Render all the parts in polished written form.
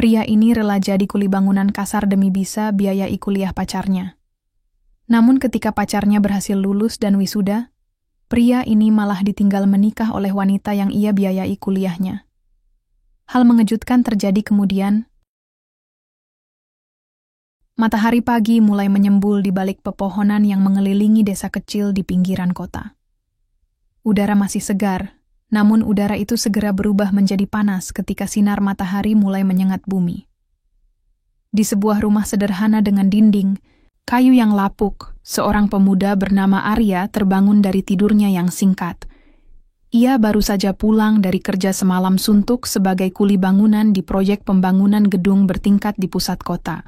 Pria ini rela jadi kuli bangunan kasar demi bisa biayai kuliah pacarnya. Namun ketika pacarnya berhasil lulus dan wisuda, pria ini malah ditinggal menikah oleh wanita yang ia biayai kuliahnya. Hal mengejutkan terjadi kemudian. Matahari pagi mulai menyembul di balik pepohonan yang mengelilingi desa kecil di pinggiran kota. Udara masih segar, namun udara itu segera berubah menjadi panas ketika sinar matahari mulai menyengat bumi. Di sebuah rumah sederhana dengan dinding, kayu yang lapuk, seorang pemuda bernama Arya terbangun dari tidurnya yang singkat. Ia baru saja pulang dari kerja semalam suntuk sebagai kuli bangunan di proyek pembangunan gedung bertingkat di pusat kota.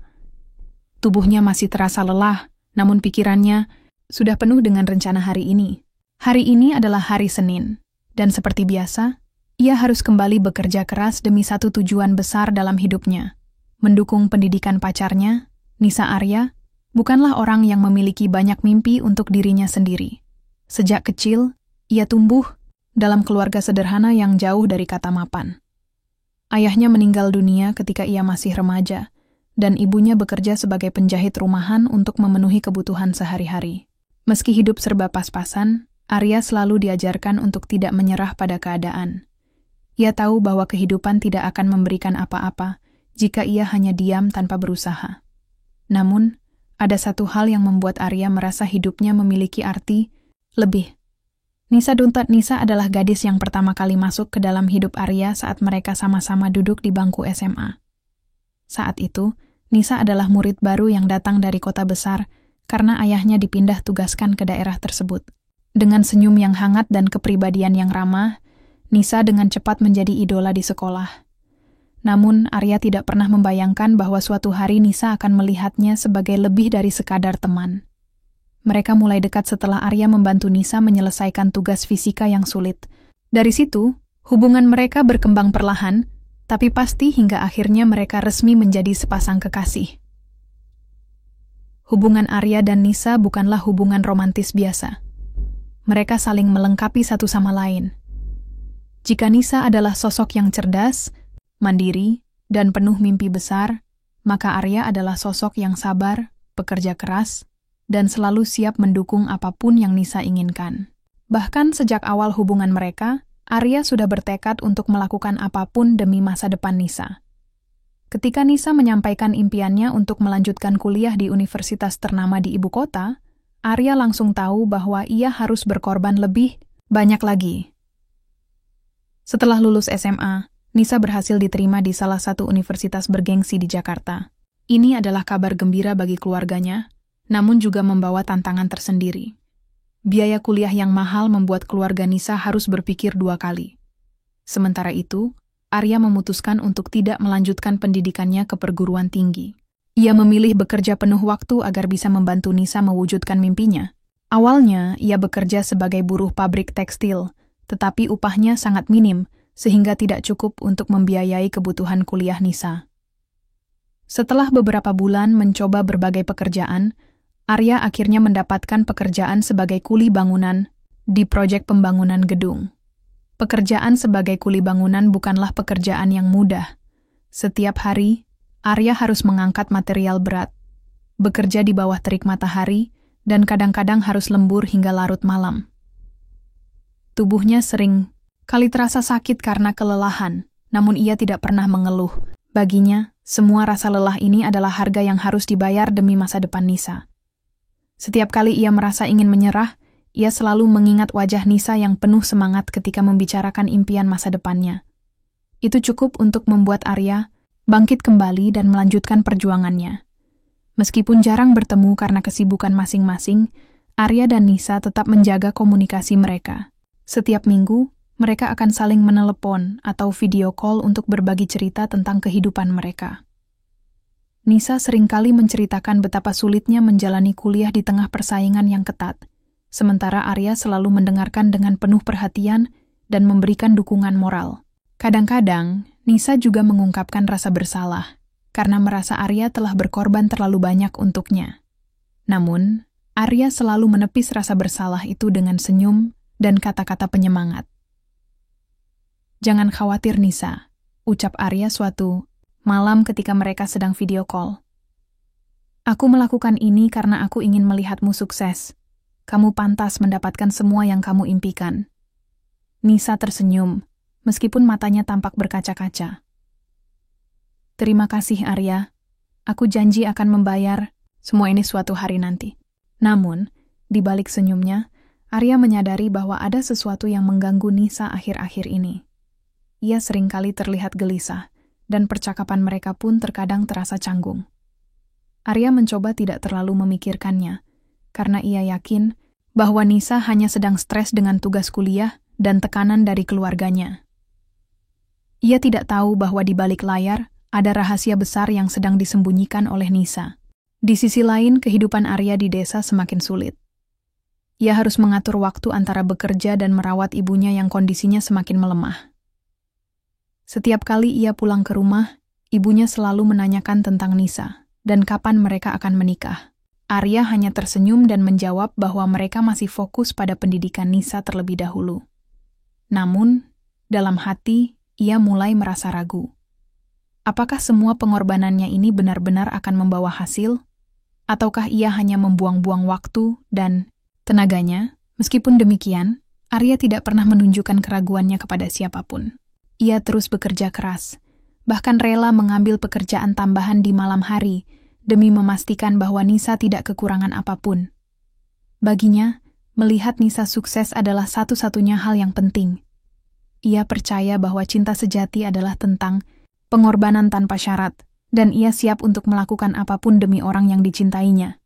Tubuhnya masih terasa lelah, namun pikirannya sudah penuh dengan rencana hari ini. Hari ini adalah hari Senin. Dan seperti biasa, ia harus kembali bekerja keras demi satu tujuan besar dalam hidupnya. Mendukung pendidikan pacarnya, Nisa Arya, bukanlah orang yang memiliki banyak mimpi untuk dirinya sendiri. Sejak kecil, ia tumbuh dalam keluarga sederhana yang jauh dari kata mapan. Ayahnya meninggal dunia ketika ia masih remaja, dan ibunya bekerja sebagai penjahit rumahan untuk memenuhi kebutuhan sehari-hari. Meski hidup serba pas-pasan, Arya selalu diajarkan untuk tidak menyerah pada keadaan. Ia tahu bahwa kehidupan tidak akan memberikan apa-apa jika ia hanya diam tanpa berusaha. Namun, ada satu hal yang membuat Arya merasa hidupnya memiliki arti lebih. Nisa Duntat Nisa adalah gadis yang pertama kali masuk ke dalam hidup Arya saat mereka sama-sama duduk di bangku SMA. Saat itu, Nisa adalah murid baru yang datang dari kota besar karena ayahnya dipindah tugaskan ke daerah tersebut. Dengan senyum yang hangat dan kepribadian yang ramah, Nisa dengan cepat menjadi idola di sekolah. Namun, Arya tidak pernah membayangkan bahwa suatu hari Nisa akan melihatnya sebagai lebih dari sekadar teman. Mereka mulai dekat setelah Arya membantu Nisa menyelesaikan tugas fisika yang sulit. Dari situ, hubungan mereka berkembang perlahan, tapi pasti hingga akhirnya mereka resmi menjadi sepasang kekasih. Hubungan Arya dan Nisa bukanlah hubungan romantis biasa. Mereka saling melengkapi satu sama lain. Jika Nisa adalah sosok yang cerdas, mandiri, dan penuh mimpi besar, maka Arya adalah sosok yang sabar, pekerja keras, dan selalu siap mendukung apapun yang Nisa inginkan. Bahkan sejak awal hubungan mereka, Arya sudah bertekad untuk melakukan apapun demi masa depan Nisa. Ketika Nisa menyampaikan impiannya untuk melanjutkan kuliah di universitas ternama di ibu kota, Arya langsung tahu bahwa ia harus berkorban lebih banyak lagi. Setelah lulus SMA, Nisa berhasil diterima di salah satu universitas bergengsi di Jakarta. Ini adalah kabar gembira bagi keluarganya, namun juga membawa tantangan tersendiri. Biaya kuliah yang mahal membuat keluarga Nisa harus berpikir dua kali. Sementara itu, Arya memutuskan untuk tidak melanjutkan pendidikannya ke perguruan tinggi. Ia memilih bekerja penuh waktu agar bisa membantu Nisa mewujudkan mimpinya. Awalnya, ia bekerja sebagai buruh pabrik tekstil, tetapi upahnya sangat minim, sehingga tidak cukup untuk membiayai kebutuhan kuliah Nisa. Setelah beberapa bulan mencoba berbagai pekerjaan, Arya akhirnya mendapatkan pekerjaan sebagai kuli bangunan di proyek pembangunan gedung. Pekerjaan sebagai kuli bangunan bukanlah pekerjaan yang mudah. Setiap hari, Arya harus mengangkat material berat, bekerja di bawah terik matahari, dan kadang-kadang harus lembur hingga larut malam. Tubuhnya sering kali terasa sakit karena kelelahan, namun ia tidak pernah mengeluh. Baginya, semua rasa lelah ini adalah harga yang harus dibayar demi masa depan Nisa. Setiap kali ia merasa ingin menyerah, ia selalu mengingat wajah Nisa yang penuh semangat ketika membicarakan impian masa depannya. Itu cukup untuk membuat Arya bangkit kembali dan melanjutkan perjuangannya. Meskipun jarang bertemu karena kesibukan masing-masing, Arya dan Nisa tetap menjaga komunikasi mereka. Setiap minggu, mereka akan saling menelepon atau video call untuk berbagi cerita tentang kehidupan mereka. Nisa seringkali menceritakan betapa sulitnya menjalani kuliah di tengah persaingan yang ketat, sementara Arya selalu mendengarkan dengan penuh perhatian dan memberikan dukungan moral. Kadang-kadang, Nisa juga mengungkapkan rasa bersalah, karena merasa Arya telah berkorban terlalu banyak untuknya. Namun, Arya selalu menepis rasa bersalah itu dengan senyum dan kata-kata penyemangat. "Jangan khawatir Nisa," ucap Arya suatu malam ketika mereka sedang video call. Aku melakukan ini karena aku ingin melihatmu sukses. Kamu pantas mendapatkan semua yang kamu impikan. Nisa tersenyum, meskipun matanya tampak berkaca-kaca. Terima kasih, Arya. Aku janji akan membayar semua ini suatu hari nanti. Namun, di balik senyumnya, Arya menyadari bahwa ada sesuatu yang mengganggu Nisa akhir-akhir ini. Ia seringkali terlihat gelisah, dan percakapan mereka pun terkadang terasa canggung. Arya mencoba tidak terlalu memikirkannya, karena ia yakin bahwa Nisa hanya sedang stres dengan tugas kuliah dan tekanan dari keluarganya. Ia tidak tahu bahwa di balik layar ada rahasia besar yang sedang disembunyikan oleh Nisa. Di sisi lain, kehidupan Arya di desa semakin sulit. Ia harus mengatur waktu antara bekerja dan merawat ibunya yang kondisinya semakin melemah. Setiap kali ia pulang ke rumah, ibunya selalu menanyakan tentang Nisa dan kapan mereka akan menikah. Arya hanya tersenyum dan menjawab bahwa mereka masih fokus pada pendidikan Nisa terlebih dahulu. Namun, dalam hati, ia mulai merasa ragu. Apakah semua pengorbanannya ini benar-benar akan membawa hasil? Ataukah ia hanya membuang-buang waktu dan tenaganya? Meskipun demikian, Arya tidak pernah menunjukkan keraguannya kepada siapapun. Ia terus bekerja keras, bahkan rela mengambil pekerjaan tambahan di malam hari demi memastikan bahwa Nisa tidak kekurangan apapun. Baginya, melihat Nisa sukses adalah satu-satunya hal yang penting. Ia percaya bahwa cinta sejati adalah tentang pengorbanan tanpa syarat, dan ia siap untuk melakukan apapun demi orang yang dicintainya.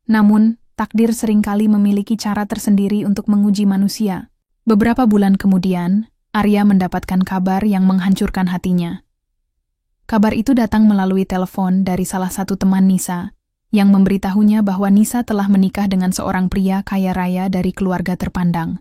Namun, takdir seringkali memiliki cara tersendiri untuk menguji manusia. Beberapa bulan kemudian, Arya mendapatkan kabar yang menghancurkan hatinya. Kabar itu datang melalui telepon dari salah satu teman Nisa, yang memberitahunya bahwa Nisa telah menikah dengan seorang pria kaya raya dari keluarga terpandang.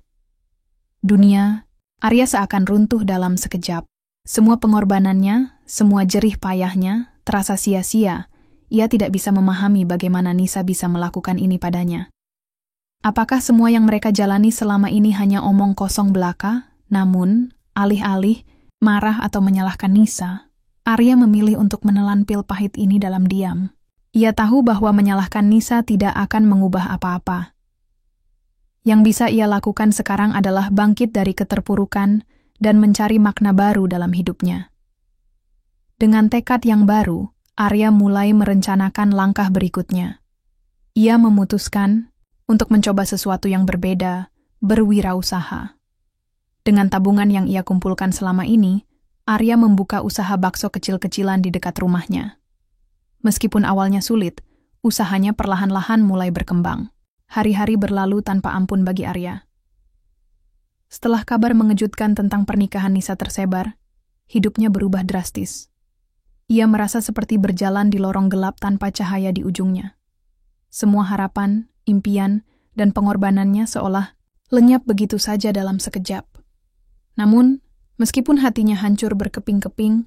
Arya seakan runtuh dalam sekejap. Semua pengorbanannya, semua jerih payahnya, terasa sia-sia. Ia tidak bisa memahami bagaimana Nisa bisa melakukan ini padanya. Apakah semua yang mereka jalani selama ini hanya omong kosong belaka? Namun, alih-alih marah atau menyalahkan Nisa, Arya memilih untuk menelan pil pahit ini dalam diam. Ia tahu bahwa menyalahkan Nisa tidak akan mengubah apa-apa. Yang bisa ia lakukan sekarang adalah bangkit dari keterpurukan dan mencari makna baru dalam hidupnya. Dengan tekad yang baru, Arya mulai merencanakan langkah berikutnya. Ia memutuskan untuk mencoba sesuatu yang berbeda, berwirausaha. Dengan tabungan yang ia kumpulkan selama ini, Arya membuka usaha bakso kecil-kecilan di dekat rumahnya. Meskipun awalnya sulit, usahanya perlahan-lahan mulai berkembang. Hari-hari berlalu tanpa ampun bagi Arya. Setelah kabar mengejutkan tentang pernikahan Nisa tersebar, hidupnya berubah drastis. Ia merasa seperti berjalan di lorong gelap tanpa cahaya di ujungnya. Semua harapan, impian, dan pengorbanannya seolah lenyap begitu saja dalam sekejap. Namun, meskipun hatinya hancur berkeping-keping,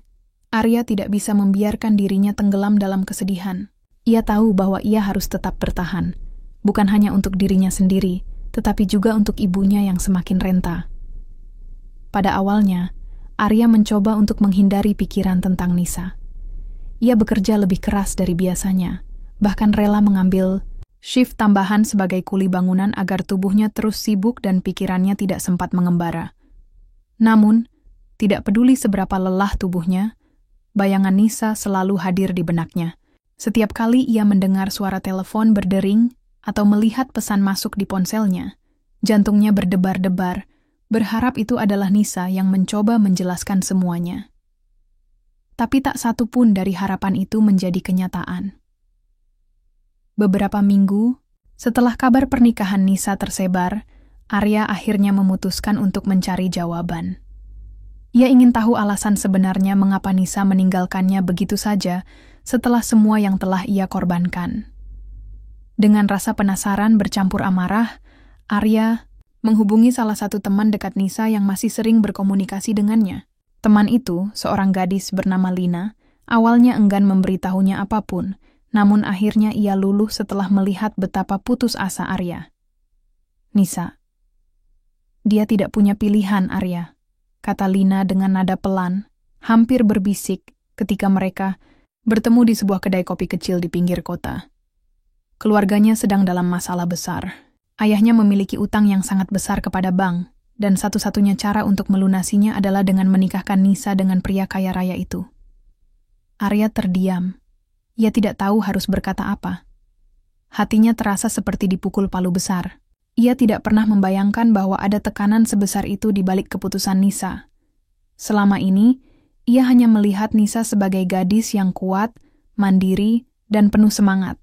Arya tidak bisa membiarkan dirinya tenggelam dalam kesedihan. Ia tahu bahwa ia harus tetap bertahan, bukan hanya untuk dirinya sendiri, tetapi juga untuk ibunya yang semakin renta. Pada awalnya, Arya mencoba untuk menghindari pikiran tentang Nisa. Ia bekerja lebih keras dari biasanya, bahkan rela mengambil shift tambahan sebagai kuli bangunan agar tubuhnya terus sibuk dan pikirannya tidak sempat mengembara. Namun, tidak peduli seberapa lelah tubuhnya, bayangan Nisa selalu hadir di benaknya. Setiap kali ia mendengar suara telepon berdering atau melihat pesan masuk di ponselnya, jantungnya berdebar-debar, berharap itu adalah Nisa yang mencoba menjelaskan semuanya. Tapi tak satu pun dari harapan itu menjadi kenyataan. Beberapa minggu setelah kabar pernikahan Nisa tersebar, Arya akhirnya memutuskan untuk mencari jawaban. Ia ingin tahu alasan sebenarnya mengapa Nisa meninggalkannya begitu saja setelah semua yang telah ia korbankan. Dengan rasa penasaran bercampur amarah, Arya menghubungi salah satu teman dekat Nisa yang masih sering berkomunikasi dengannya. Teman itu, seorang gadis bernama Lina, awalnya enggan memberitahunya apapun, namun akhirnya ia luluh setelah melihat betapa putus asa Arya. Nisa. Dia tidak punya pilihan, Arya, kata Lina dengan nada pelan, hampir berbisik, ketika mereka bertemu di sebuah kedai kopi kecil di pinggir kota. Keluarganya sedang dalam masalah besar. Ayahnya memiliki utang yang sangat besar kepada bank, dan satu-satunya cara untuk melunasinya adalah dengan menikahkan Nisa dengan pria kaya raya itu. Arya terdiam. Ia tidak tahu harus berkata apa. Hatinya terasa seperti dipukul palu besar. Ia tidak pernah membayangkan bahwa ada tekanan sebesar itu di balik keputusan Nisa. Selama ini, ia hanya melihat Nisa sebagai gadis yang kuat, mandiri, dan penuh semangat.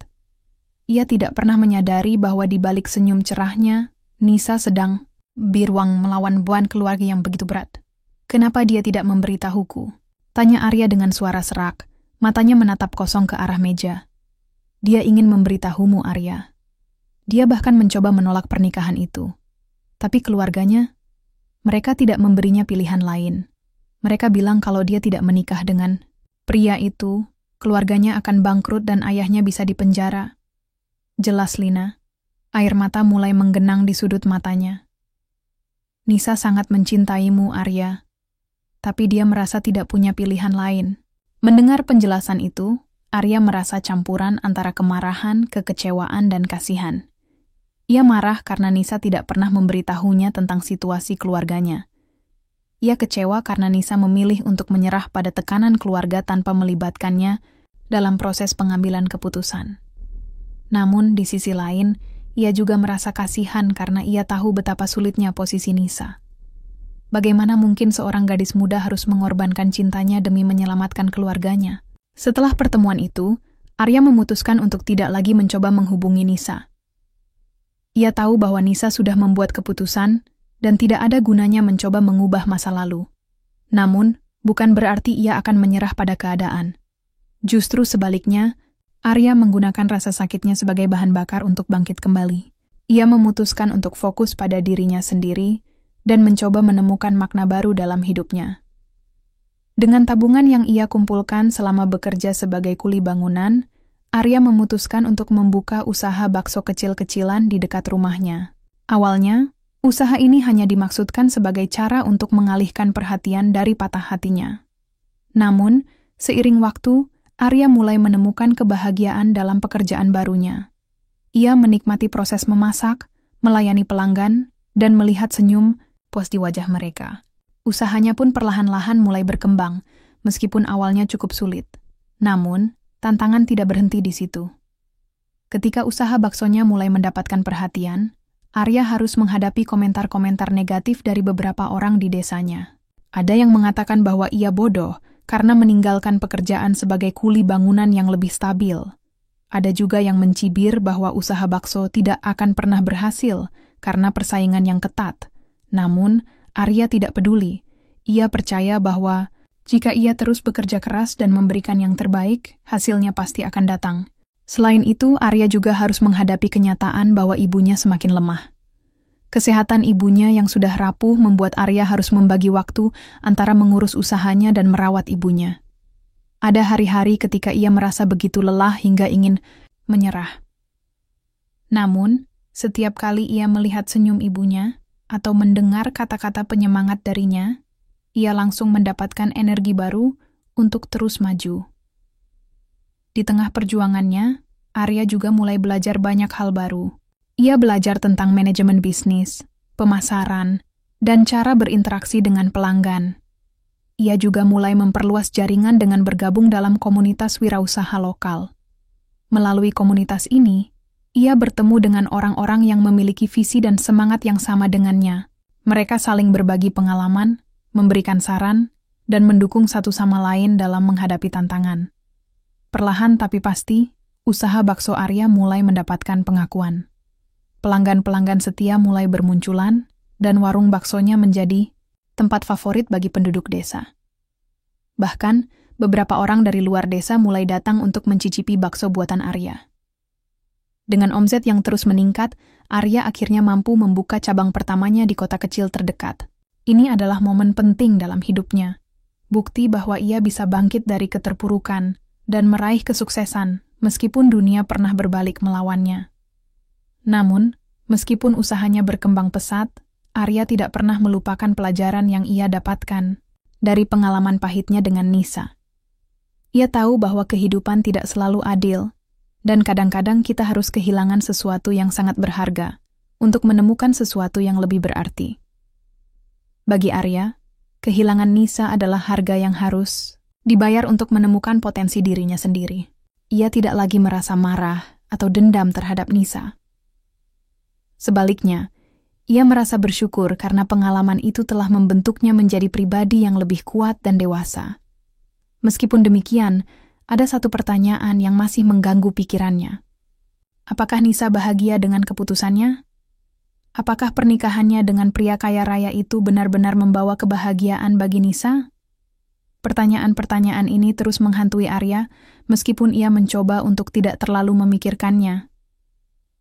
Ia tidak pernah menyadari bahwa di balik senyum cerahnya, Nisa sedang berjuang melawan beban keluarga yang begitu berat. "Kenapa dia tidak memberitahuku?" tanya Arya dengan suara serak, matanya menatap kosong ke arah meja. "Dia ingin memberitahumu, Arya." Dia bahkan mencoba menolak pernikahan itu. Tapi keluarganya, mereka tidak memberinya pilihan lain. Mereka bilang kalau dia tidak menikah dengan pria itu, keluarganya akan bangkrut dan ayahnya bisa dipenjara. Jelas, Lina. Air mata mulai menggenang di sudut matanya. "Nisa sangat mencintaimu, Arya. Tapi dia merasa tidak punya pilihan lain." Mendengar penjelasan itu, Arya merasa campuran antara kemarahan, kekecewaan, dan kasihan. Ia marah karena Nisa tidak pernah memberitahunya tentang situasi keluarganya. Ia kecewa karena Nisa memilih untuk menyerah pada tekanan keluarga tanpa melibatkannya dalam proses pengambilan keputusan. Namun, di sisi lain, ia juga merasa kasihan karena ia tahu betapa sulitnya posisi Nisa. Bagaimana mungkin seorang gadis muda harus mengorbankan cintanya demi menyelamatkan keluarganya? Setelah pertemuan itu, Arya memutuskan untuk tidak lagi mencoba menghubungi Nisa. Ia tahu bahwa Nisa sudah membuat keputusan dan tidak ada gunanya mencoba mengubah masa lalu. Namun, bukan berarti ia akan menyerah pada keadaan. Justru sebaliknya, Arya menggunakan rasa sakitnya sebagai bahan bakar untuk bangkit kembali. Ia memutuskan untuk fokus pada dirinya sendiri dan mencoba menemukan makna baru dalam hidupnya. Dengan tabungan yang ia kumpulkan selama bekerja sebagai kuli bangunan, Arya memutuskan untuk membuka usaha bakso kecil-kecilan di dekat rumahnya. Awalnya, usaha ini hanya dimaksudkan sebagai cara untuk mengalihkan perhatian dari patah hatinya. Namun, seiring waktu, Arya mulai menemukan kebahagiaan dalam pekerjaan barunya. Ia menikmati proses memasak, melayani pelanggan, dan melihat senyum puas di wajah mereka. Usahanya pun perlahan-lahan mulai berkembang, meskipun awalnya cukup sulit. Namun, tantangan tidak berhenti di situ. Ketika usaha baksonya mulai mendapatkan perhatian, Arya harus menghadapi komentar-komentar negatif dari beberapa orang di desanya. Ada yang mengatakan bahwa ia bodoh karena meninggalkan pekerjaan sebagai kuli bangunan yang lebih stabil. Ada juga yang mencibir bahwa usaha bakso tidak akan pernah berhasil karena persaingan yang ketat. Namun, Arya tidak peduli. Ia percaya bahwa jika ia terus bekerja keras dan memberikan yang terbaik, hasilnya pasti akan datang. Selain itu, Arya juga harus menghadapi kenyataan bahwa ibunya semakin lemah. Kesehatan ibunya yang sudah rapuh membuat Arya harus membagi waktu antara mengurus usahanya dan merawat ibunya. Ada hari-hari ketika ia merasa begitu lelah hingga ingin menyerah. Namun, setiap kali ia melihat senyum ibunya atau mendengar kata-kata penyemangat darinya, ia langsung mendapatkan energi baru untuk terus maju. Di tengah perjuangannya, Arya juga mulai belajar banyak hal baru. Ia belajar tentang manajemen bisnis, pemasaran, dan cara berinteraksi dengan pelanggan. Ia juga mulai memperluas jaringan dengan bergabung dalam komunitas wirausaha lokal. Melalui komunitas ini, ia bertemu dengan orang-orang yang memiliki visi dan semangat yang sama dengannya. Mereka saling berbagi pengalaman, memberikan saran, dan mendukung satu sama lain dalam menghadapi tantangan. Perlahan tapi pasti, usaha bakso Arya mulai mendapatkan pengakuan. Pelanggan-pelanggan setia mulai bermunculan, dan warung baksonya menjadi tempat favorit bagi penduduk desa. Bahkan, beberapa orang dari luar desa mulai datang untuk mencicipi bakso buatan Arya. Dengan omset yang terus meningkat, Arya akhirnya mampu membuka cabang pertamanya di kota kecil terdekat. Ini adalah momen penting dalam hidupnya. Bukti bahwa ia bisa bangkit dari keterpurukan dan meraih kesuksesan, meskipun dunia pernah berbalik melawannya. Namun, meskipun usahanya berkembang pesat, Arya tidak pernah melupakan pelajaran yang ia dapatkan dari pengalaman pahitnya dengan Nisa. Ia tahu bahwa kehidupan tidak selalu adil, dan kadang-kadang kita harus kehilangan sesuatu yang sangat berharga untuk menemukan sesuatu yang lebih berarti. Bagi Arya, kehilangan Nisa adalah harga yang harus dibayar untuk menemukan potensi dirinya sendiri. Ia tidak lagi merasa marah atau dendam terhadap Nisa. Sebaliknya, ia merasa bersyukur karena pengalaman itu telah membentuknya menjadi pribadi yang lebih kuat dan dewasa. Meskipun demikian, ada satu pertanyaan yang masih mengganggu pikirannya. Apakah Nisa bahagia dengan keputusannya? Apakah pernikahannya dengan pria kaya raya itu benar-benar membawa kebahagiaan bagi Nisa? Pertanyaan-pertanyaan ini terus menghantui Arya, meskipun ia mencoba untuk tidak terlalu memikirkannya.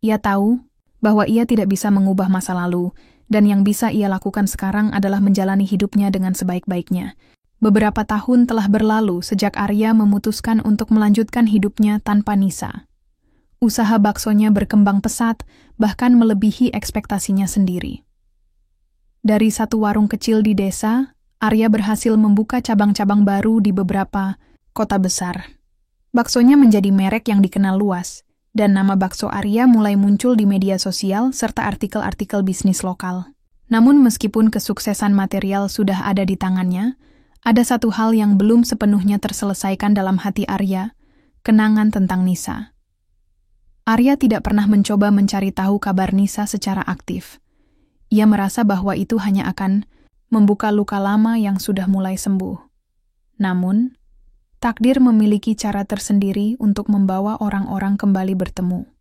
Ia tahu bahwa ia tidak bisa mengubah masa lalu, dan yang bisa ia lakukan sekarang adalah menjalani hidupnya dengan sebaik-baiknya. Beberapa tahun telah berlalu sejak Arya memutuskan untuk melanjutkan hidupnya tanpa Nisa. Usaha baksonya berkembang pesat, bahkan melebihi ekspektasinya sendiri. Dari satu warung kecil di desa, Arya berhasil membuka cabang-cabang baru di beberapa kota besar. Baksonya menjadi merek yang dikenal luas, dan nama bakso Arya mulai muncul di media sosial serta artikel-artikel bisnis lokal. Namun meskipun kesuksesan material sudah ada di tangannya, ada satu hal yang belum sepenuhnya terselesaikan dalam hati Arya, kenangan tentang Nisa. Arya tidak pernah mencoba mencari tahu kabar Nisa secara aktif. Ia merasa bahwa itu hanya akan membuka luka lama yang sudah mulai sembuh. Namun, takdir memiliki cara tersendiri untuk membawa orang-orang kembali bertemu.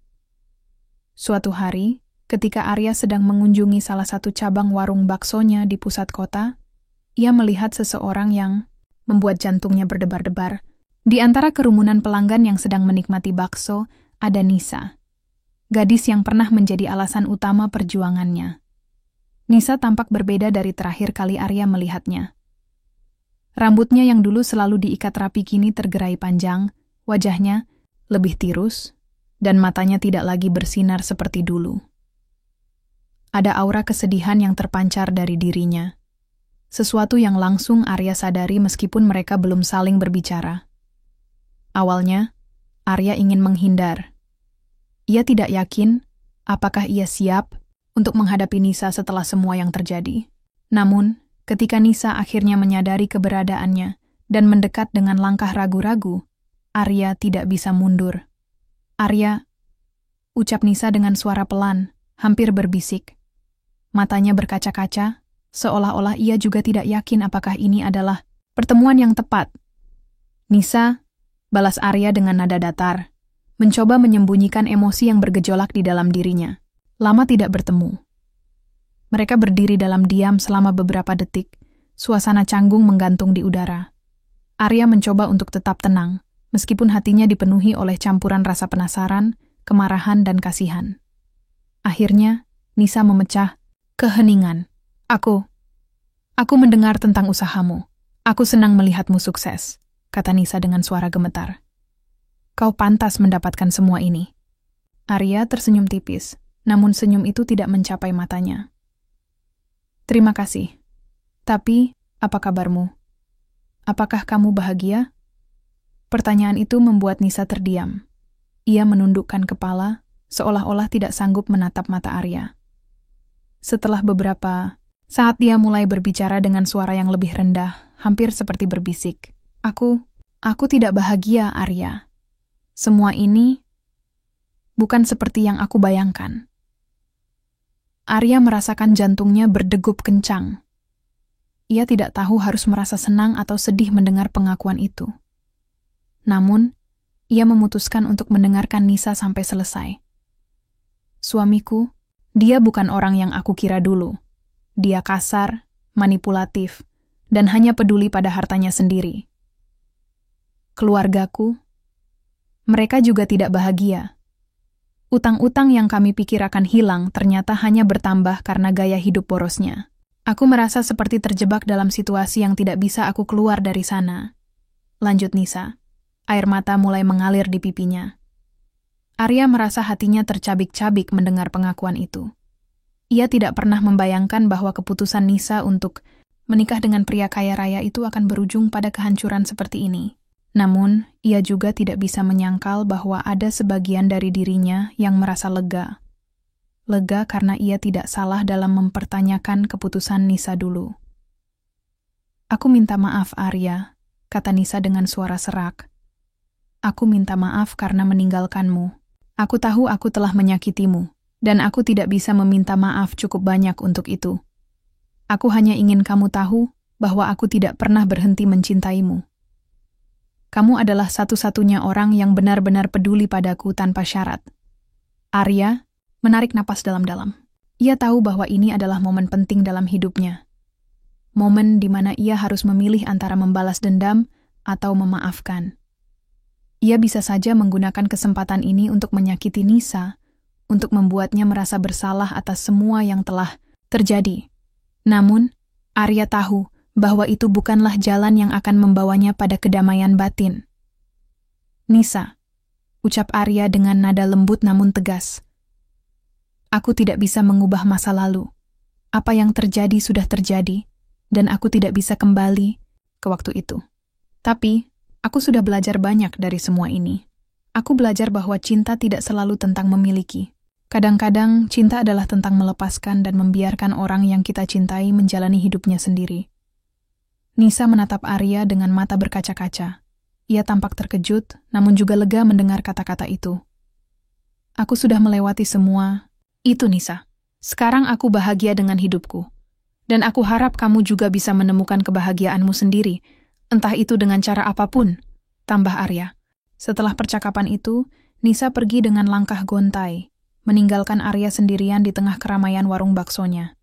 Suatu hari, ketika Arya sedang mengunjungi salah satu cabang warung baksonya di pusat kota, ia melihat seseorang yang membuat jantungnya berdebar-debar. Di antara kerumunan pelanggan yang sedang menikmati bakso, ada Nisa, gadis yang pernah menjadi alasan utama perjuangannya. Nisa tampak berbeda dari terakhir kali Arya melihatnya. Rambutnya yang dulu selalu diikat rapi kini tergerai panjang, wajahnya lebih tirus, dan matanya tidak lagi bersinar seperti dulu. Ada aura kesedihan yang terpancar dari dirinya. Sesuatu yang langsung Arya sadari meskipun mereka belum saling berbicara. Awalnya, Arya ingin menghindar. Ia tidak yakin apakah ia siap untuk menghadapi Nisa setelah semua yang terjadi. Namun, ketika Nisa akhirnya menyadari keberadaannya dan mendekat dengan langkah ragu-ragu, Arya tidak bisa mundur. "Arya," ucap Nisa dengan suara pelan, hampir berbisik. Matanya berkaca-kaca, seolah-olah ia juga tidak yakin apakah ini adalah pertemuan yang tepat. "Nisa," balas Arya dengan nada datar, mencoba menyembunyikan emosi yang bergejolak di dalam dirinya. Lama tidak bertemu. Mereka berdiri dalam diam selama beberapa detik, suasana canggung menggantung di udara. Arya mencoba untuk tetap tenang, meskipun hatinya dipenuhi oleh campuran rasa penasaran, kemarahan, dan kasihan. Akhirnya, Nisa memecah keheningan. Aku mendengar tentang usahamu. Aku senang melihatmu sukses," kata Nisa dengan suara gemetar. "Kau pantas mendapatkan semua ini." Arya tersenyum tipis, namun senyum itu tidak mencapai matanya. "Terima kasih. Tapi, apa kabarmu? Apakah kamu bahagia?" Pertanyaan itu membuat Nisa terdiam. Ia menundukkan kepala, seolah-olah tidak sanggup menatap mata Arya. Setelah beberapa saat dia mulai berbicara dengan suara yang lebih rendah, hampir seperti berbisik. Aku tidak bahagia, Arya. Semua ini bukan seperti yang aku bayangkan." Arya merasakan jantungnya berdegup kencang. Ia tidak tahu harus merasa senang atau sedih mendengar pengakuan itu. Namun, ia memutuskan untuk mendengarkan Nisa sampai selesai. "Suamiku, dia bukan orang yang aku kira dulu. Dia kasar, manipulatif, dan hanya peduli pada hartanya sendiri. Keluargaku, mereka juga tidak bahagia. Utang-utang yang kami pikir akan hilang ternyata hanya bertambah karena gaya hidup borosnya. Aku merasa seperti terjebak dalam situasi yang tidak bisa aku keluar dari sana," lanjut Nisa. Air mata mulai mengalir di pipinya. Arya merasa hatinya tercabik-cabik mendengar pengakuan itu. Ia tidak pernah membayangkan bahwa keputusan Nisa untuk menikah dengan pria kaya raya itu akan berujung pada kehancuran seperti ini. Namun, ia juga tidak bisa menyangkal bahwa ada sebagian dari dirinya yang merasa lega. Lega karena ia tidak salah dalam mempertanyakan keputusan Nisa dulu. "Aku minta maaf, Arya," kata Nisa dengan suara serak. "Aku minta maaf karena meninggalkanmu. Aku tahu aku telah menyakitimu, dan aku tidak bisa meminta maaf cukup banyak untuk itu. Aku hanya ingin kamu tahu bahwa aku tidak pernah berhenti mencintaimu. Kamu adalah satu-satunya orang yang benar-benar peduli padaku tanpa syarat." Arya menarik napas dalam-dalam. Ia tahu bahwa ini adalah momen penting dalam hidupnya. Momen di mana ia harus memilih antara membalas dendam atau memaafkan. Ia bisa saja menggunakan kesempatan ini untuk menyakiti Nisa, untuk membuatnya merasa bersalah atas semua yang telah terjadi. Namun, Arya tahu bahwa itu bukanlah jalan yang akan membawanya pada kedamaian batin. "Nisa," ucap Arya dengan nada lembut namun tegas. "Aku tidak bisa mengubah masa lalu. Apa yang terjadi sudah terjadi, dan aku tidak bisa kembali ke waktu itu. Tapi, aku sudah belajar banyak dari semua ini. Aku belajar bahwa cinta tidak selalu tentang memiliki. Kadang-kadang, cinta adalah tentang melepaskan dan membiarkan orang yang kita cintai menjalani hidupnya sendiri." Nisa menatap Arya dengan mata berkaca-kaca. Ia tampak terkejut, namun juga lega mendengar kata-kata itu. "Aku sudah melewati semua itu, Nisa. Sekarang aku bahagia dengan hidupku. Dan aku harap kamu juga bisa menemukan kebahagiaanmu sendiri, entah itu dengan cara apapun," tambah Arya. Setelah percakapan itu, Nisa pergi dengan langkah gontai, meninggalkan Arya sendirian di tengah keramaian warung baksonya.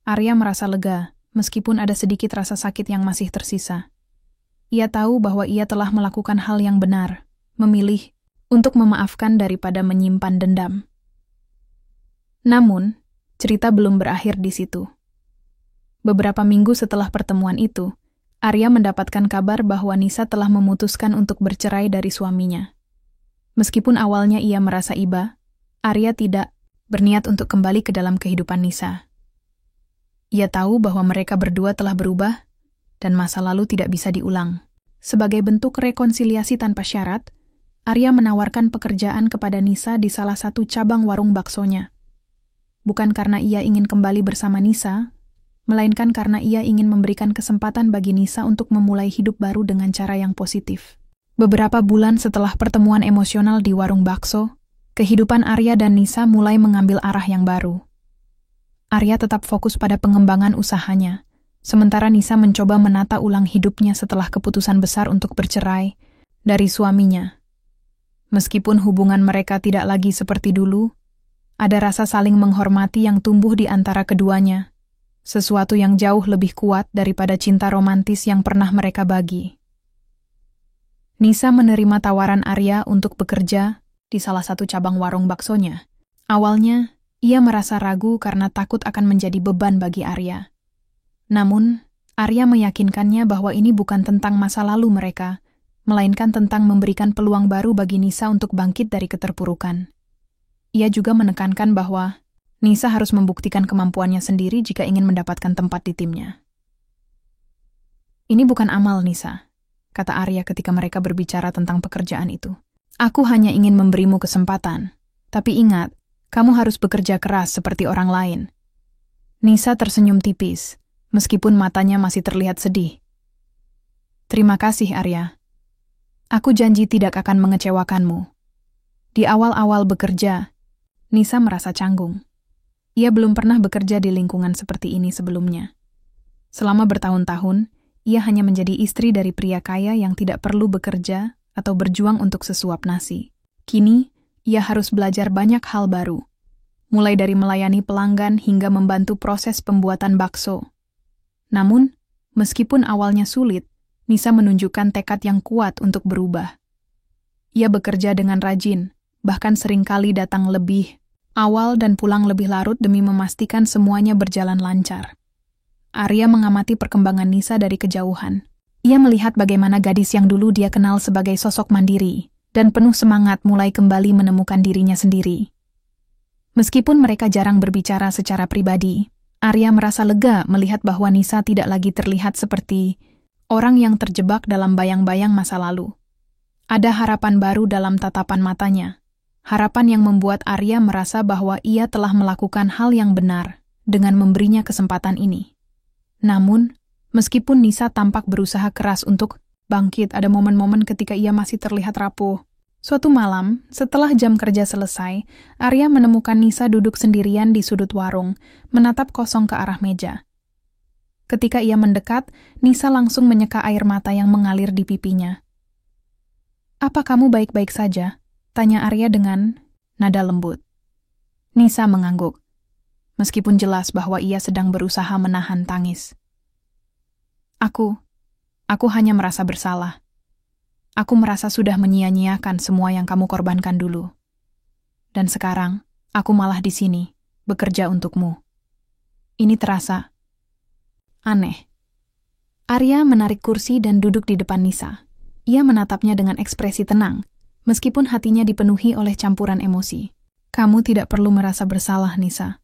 Arya merasa lega, meskipun ada sedikit rasa sakit yang masih tersisa. Ia tahu bahwa ia telah melakukan hal yang benar, memilih untuk memaafkan daripada menyimpan dendam. Namun, cerita belum berakhir di situ. Beberapa minggu setelah pertemuan itu, Arya mendapatkan kabar bahwa Nisa telah memutuskan untuk bercerai dari suaminya. Meskipun awalnya ia merasa iba, Arya tidak berniat untuk kembali ke dalam kehidupan Nisa. Ia tahu bahwa mereka berdua telah berubah, dan masa lalu tidak bisa diulang. Sebagai bentuk rekonsiliasi tanpa syarat, Arya menawarkan pekerjaan kepada Nisa di salah satu cabang warung baksonya. Bukan karena ia ingin kembali bersama Nisa, melainkan karena ia ingin memberikan kesempatan bagi Nisa untuk memulai hidup baru dengan cara yang positif. Beberapa bulan setelah pertemuan emosional di warung bakso, kehidupan Arya dan Nisa mulai mengambil arah yang baru. Arya tetap fokus pada pengembangan usahanya, sementara Nisa mencoba menata ulang hidupnya setelah keputusan besar untuk bercerai dari suaminya. Meskipun hubungan mereka tidak lagi seperti dulu, ada rasa saling menghormati yang tumbuh di antara keduanya, sesuatu yang jauh lebih kuat daripada cinta romantis yang pernah mereka bagi. Nisa menerima tawaran Arya untuk bekerja di salah satu cabang warung baksonya. Awalnya, ia merasa ragu karena takut akan menjadi beban bagi Arya. Namun, Arya meyakinkannya bahwa ini bukan tentang masa lalu mereka, melainkan tentang memberikan peluang baru bagi Nisa untuk bangkit dari keterpurukan. Ia juga menekankan bahwa Nisa harus membuktikan kemampuannya sendiri jika ingin mendapatkan tempat di timnya. "Ini bukan amal, Nisa," kata Arya ketika mereka berbicara tentang pekerjaan itu. "Aku hanya ingin memberimu kesempatan. Tapi ingat, kamu harus bekerja keras seperti orang lain." Nisa tersenyum tipis, meskipun matanya masih terlihat sedih. "Terima kasih, Arya. Aku janji tidak akan mengecewakanmu." Di awal-awal bekerja, Nisa merasa canggung. Ia belum pernah bekerja di lingkungan seperti ini sebelumnya. Selama bertahun-tahun, ia hanya menjadi istri dari pria kaya yang tidak perlu bekerja atau berjuang untuk sesuap nasi. Kini, ia harus belajar banyak hal baru, mulai dari melayani pelanggan hingga membantu proses pembuatan bakso. Namun, meskipun awalnya sulit, Nisa menunjukkan tekad yang kuat untuk berubah. Ia bekerja dengan rajin, bahkan seringkali datang lebih awal dan pulang lebih larut demi memastikan semuanya berjalan lancar. Arya mengamati perkembangan Nisa dari kejauhan. Ia melihat bagaimana gadis yang dulu dia kenal sebagai sosok mandiri dan penuh semangat mulai kembali menemukan dirinya sendiri. Meskipun mereka jarang berbicara secara pribadi, Arya merasa lega melihat bahwa Nisa tidak lagi terlihat seperti orang yang terjebak dalam bayang-bayang masa lalu. Ada harapan baru dalam tatapan matanya, harapan yang membuat Arya merasa bahwa ia telah melakukan hal yang benar dengan memberinya kesempatan ini. Namun, meskipun Nisa tampak berusaha keras untuk bangkit, ada momen-momen ketika ia masih terlihat rapuh. Suatu malam, setelah jam kerja selesai, Arya menemukan Nisa duduk sendirian di sudut warung, menatap kosong ke arah meja. Ketika ia mendekat, Nisa langsung menyeka air mata yang mengalir di pipinya. "Apa kamu baik-baik saja?" tanya Arya dengan nada lembut. Nisa mengangguk, meskipun jelas bahwa ia sedang berusaha menahan tangis. Aku hanya merasa bersalah. Aku merasa sudah menyia-nyiakan semua yang kamu korbankan dulu. Dan sekarang, aku malah di sini, bekerja untukmu. Ini terasa aneh. Arya menarik kursi dan duduk di depan Nisa. Ia menatapnya dengan ekspresi tenang, meskipun hatinya dipenuhi oleh campuran emosi. "Kamu tidak perlu merasa bersalah, Nisa.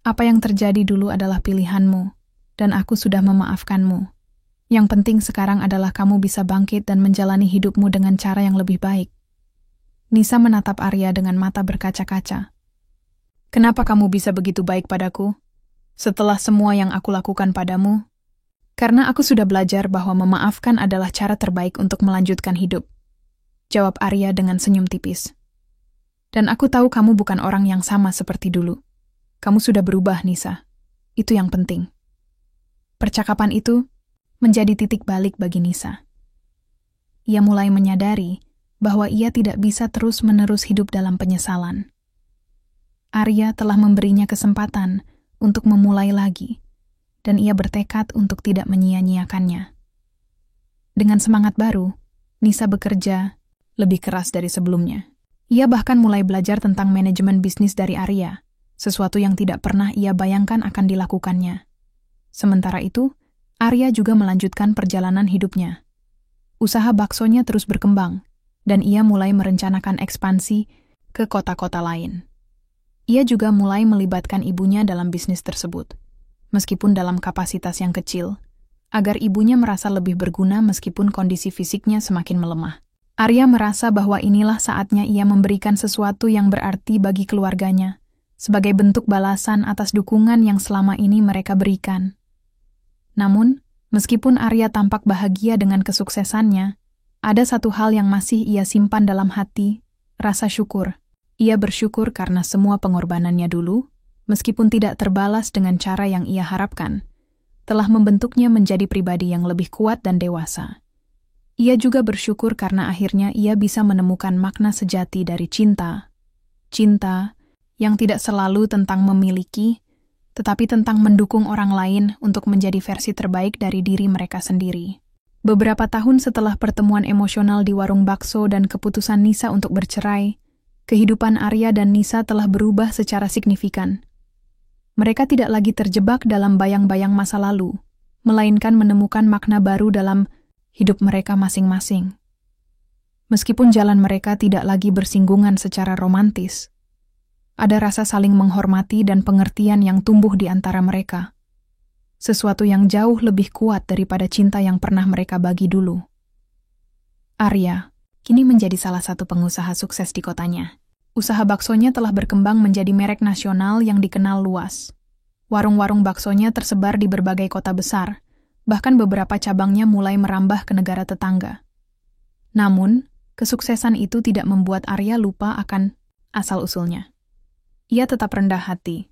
Apa yang terjadi dulu adalah pilihanmu, dan aku sudah memaafkanmu. Yang penting sekarang adalah kamu bisa bangkit dan menjalani hidupmu dengan cara yang lebih baik." Nisa menatap Arya dengan mata berkaca-kaca. "Kenapa kamu bisa begitu baik padaku? Setelah semua yang aku lakukan padamu?" "Karena aku sudah belajar bahwa memaafkan adalah cara terbaik untuk melanjutkan hidup," jawab Arya dengan senyum tipis. "Dan aku tahu kamu bukan orang yang sama seperti dulu. Kamu sudah berubah, Nisa. Itu yang penting." Percakapan itu menjadi titik balik bagi Nisa. Ia mulai menyadari bahwa ia tidak bisa terus-menerus hidup dalam penyesalan. Arya telah memberinya kesempatan untuk memulai lagi, dan ia bertekad untuk tidak menyia-nyiakannya. Dengan semangat baru, Nisa bekerja lebih keras dari sebelumnya. Ia bahkan mulai belajar tentang manajemen bisnis dari Arya, sesuatu yang tidak pernah ia bayangkan akan dilakukannya. Sementara itu, Arya juga melanjutkan perjalanan hidupnya. Usaha baksonya terus berkembang, dan ia mulai merencanakan ekspansi ke kota-kota lain. Ia juga mulai melibatkan ibunya dalam bisnis tersebut, meskipun dalam kapasitas yang kecil, agar ibunya merasa lebih berguna meskipun kondisi fisiknya semakin melemah. Arya merasa bahwa inilah saatnya ia memberikan sesuatu yang berarti bagi keluarganya, sebagai bentuk balasan atas dukungan yang selama ini mereka berikan. Namun, meskipun Arya tampak bahagia dengan kesuksesannya, ada satu hal yang masih ia simpan dalam hati, rasa syukur. Ia bersyukur karena semua pengorbanannya dulu, meskipun tidak terbalas dengan cara yang ia harapkan, telah membentuknya menjadi pribadi yang lebih kuat dan dewasa. Ia juga bersyukur karena akhirnya ia bisa menemukan makna sejati dari cinta. Cinta yang tidak selalu tentang memiliki, tetapi tentang mendukung orang lain untuk menjadi versi terbaik dari diri mereka sendiri. Beberapa tahun setelah pertemuan emosional di warung bakso dan keputusan Nisa untuk bercerai, kehidupan Arya dan Nisa telah berubah secara signifikan. Mereka tidak lagi terjebak dalam bayang-bayang masa lalu, melainkan menemukan makna baru dalam hidup mereka masing-masing. Meskipun jalan mereka tidak lagi bersinggungan secara romantis, ada rasa saling menghormati dan pengertian yang tumbuh di antara mereka. Sesuatu yang jauh lebih kuat daripada cinta yang pernah mereka bagi dulu. Arya kini menjadi salah satu pengusaha sukses di kotanya. Usaha baksonya telah berkembang menjadi merek nasional yang dikenal luas. Warung-warung baksonya tersebar di berbagai kota besar, bahkan beberapa cabangnya mulai merambah ke negara tetangga. Namun, kesuksesan itu tidak membuat Arya lupa akan asal-usulnya. Ia tetap rendah hati,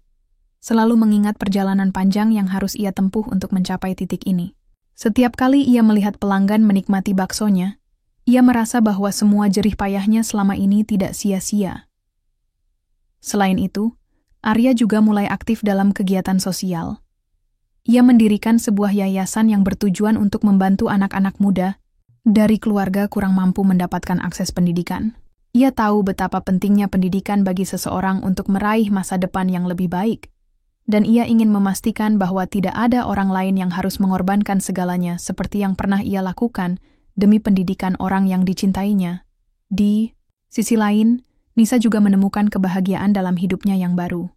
selalu mengingat perjalanan panjang yang harus ia tempuh untuk mencapai titik ini. Setiap kali ia melihat pelanggan menikmati baksonya, ia merasa bahwa semua jerih payahnya selama ini tidak sia-sia. Selain itu, Arya juga mulai aktif dalam kegiatan sosial. Ia mendirikan sebuah yayasan yang bertujuan untuk membantu anak-anak muda dari keluarga kurang mampu mendapatkan akses pendidikan. Ia tahu betapa pentingnya pendidikan bagi seseorang untuk meraih masa depan yang lebih baik, dan ia ingin memastikan bahwa tidak ada orang lain yang harus mengorbankan segalanya seperti yang pernah ia lakukan demi pendidikan orang yang dicintainya. Di sisi lain, Nisa juga menemukan kebahagiaan dalam hidupnya yang baru.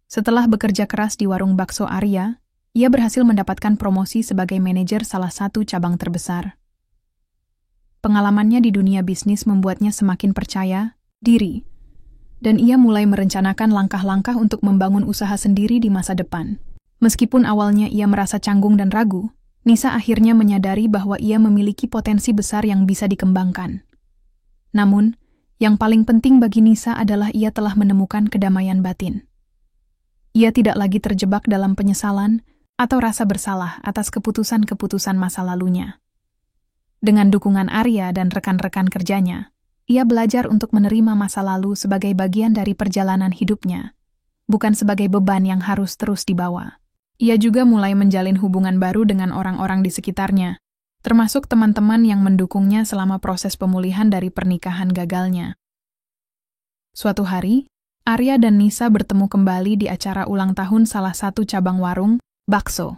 Setelah bekerja keras di warung bakso Arya, Ia berhasil mendapatkan promosi sebagai manajer salah satu cabang terbesar. Pengalamannya di dunia bisnis membuatnya semakin percaya diri, dan ia mulai merencanakan langkah-langkah untuk membangun usaha sendiri di masa depan. Meskipun awalnya ia merasa canggung dan ragu, Nisa akhirnya menyadari bahwa ia memiliki potensi besar yang bisa dikembangkan. Namun, yang paling penting bagi Nisa adalah ia telah menemukan kedamaian batin. Ia tidak lagi terjebak dalam penyesalan atau rasa bersalah atas keputusan-keputusan masa lalunya. Dengan dukungan Arya dan rekan-rekan kerjanya, ia belajar untuk menerima masa lalu sebagai bagian dari perjalanan hidupnya, bukan sebagai beban yang harus terus dibawa. Ia juga mulai menjalin hubungan baru dengan orang-orang di sekitarnya, termasuk teman-teman yang mendukungnya selama proses pemulihan dari pernikahan gagalnya. Suatu hari, Arya dan Nisa bertemu kembali di acara ulang tahun salah satu cabang warung, bakso.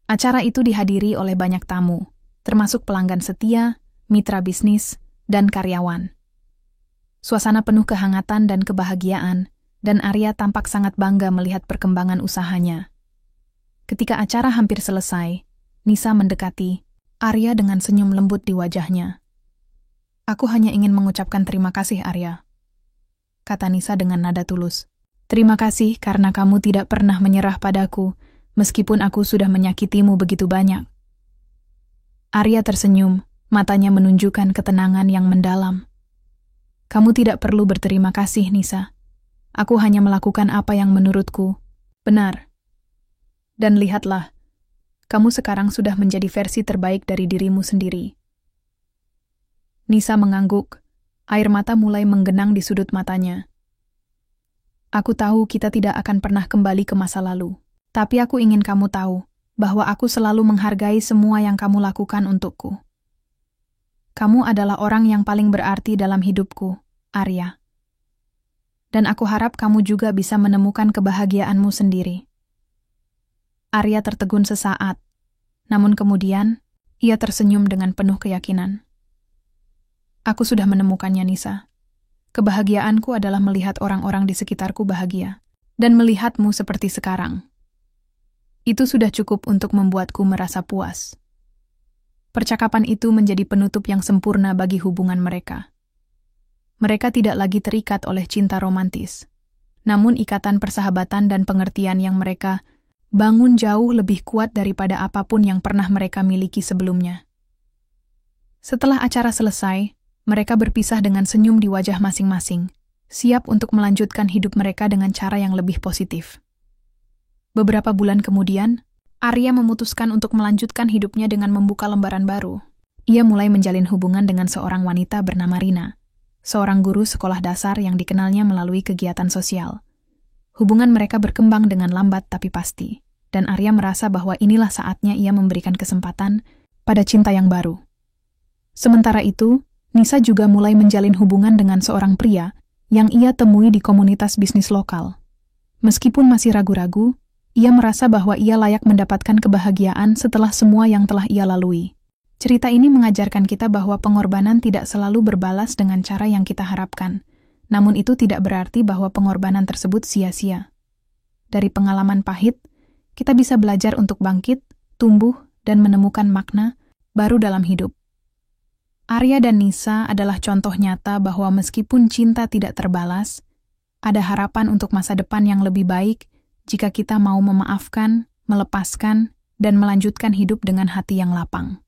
Acara itu dihadiri oleh banyak tamu, termasuk pelanggan setia, mitra bisnis, dan karyawan. Suasana penuh kehangatan dan kebahagiaan, dan Arya tampak sangat bangga melihat perkembangan usahanya. Ketika acara hampir selesai, Nisa mendekati Arya dengan senyum lembut di wajahnya. "Aku hanya ingin mengucapkan terima kasih, Arya," kata Nisa dengan nada tulus. "Terima kasih karena kamu tidak pernah menyerah padaku, meskipun aku sudah menyakitimu begitu banyak." Arya tersenyum, matanya menunjukkan ketenangan yang mendalam. "Kamu tidak perlu berterima kasih, Nisa. Aku hanya melakukan apa yang menurutku benar. Dan lihatlah, kamu sekarang sudah menjadi versi terbaik dari dirimu sendiri." Nisa mengangguk, air mata mulai menggenang di sudut matanya. "Aku tahu kita tidak akan pernah kembali ke masa lalu, tapi aku ingin kamu tahu bahwa aku selalu menghargai semua yang kamu lakukan untukku. Kamu adalah orang yang paling berarti dalam hidupku, Arya. Dan aku harap kamu juga bisa menemukan kebahagiaanmu sendiri." Arya tertegun sesaat, namun kemudian ia tersenyum dengan penuh keyakinan. "Aku sudah menemukannya, Nisa. Kebahagiaanku adalah melihat orang-orang di sekitarku bahagia, dan melihatmu seperti sekarang. Itu sudah cukup untuk membuatku merasa puas." Percakapan itu menjadi penutup yang sempurna bagi hubungan mereka. Mereka tidak lagi terikat oleh cinta romantis, namun ikatan persahabatan dan pengertian yang mereka bangun jauh lebih kuat daripada apapun yang pernah mereka miliki sebelumnya. Setelah acara selesai, mereka berpisah dengan senyum di wajah masing-masing, siap untuk melanjutkan hidup mereka dengan cara yang lebih positif. Beberapa bulan kemudian, Arya memutuskan untuk melanjutkan hidupnya dengan membuka lembaran baru. Ia mulai menjalin hubungan dengan seorang wanita bernama Rina, seorang guru sekolah dasar yang dikenalnya melalui kegiatan sosial. Hubungan mereka berkembang dengan lambat tapi pasti, dan Arya merasa bahwa inilah saatnya ia memberikan kesempatan pada cinta yang baru. Sementara itu, Nisa juga mulai menjalin hubungan dengan seorang pria yang ia temui di komunitas bisnis lokal. Meskipun masih ragu-ragu, ia merasa bahwa ia layak mendapatkan kebahagiaan setelah semua yang telah ia lalui. Cerita ini mengajarkan kita bahwa pengorbanan tidak selalu berbalas dengan cara yang kita harapkan. Namun itu tidak berarti bahwa pengorbanan tersebut sia-sia. Dari pengalaman pahit, kita bisa belajar untuk bangkit, tumbuh, dan menemukan makna baru dalam hidup. Arya dan Nisa adalah contoh nyata bahwa meskipun cinta tidak terbalas, ada harapan untuk masa depan yang lebih baik jika kita mau memaafkan, melepaskan, dan melanjutkan hidup dengan hati yang lapang.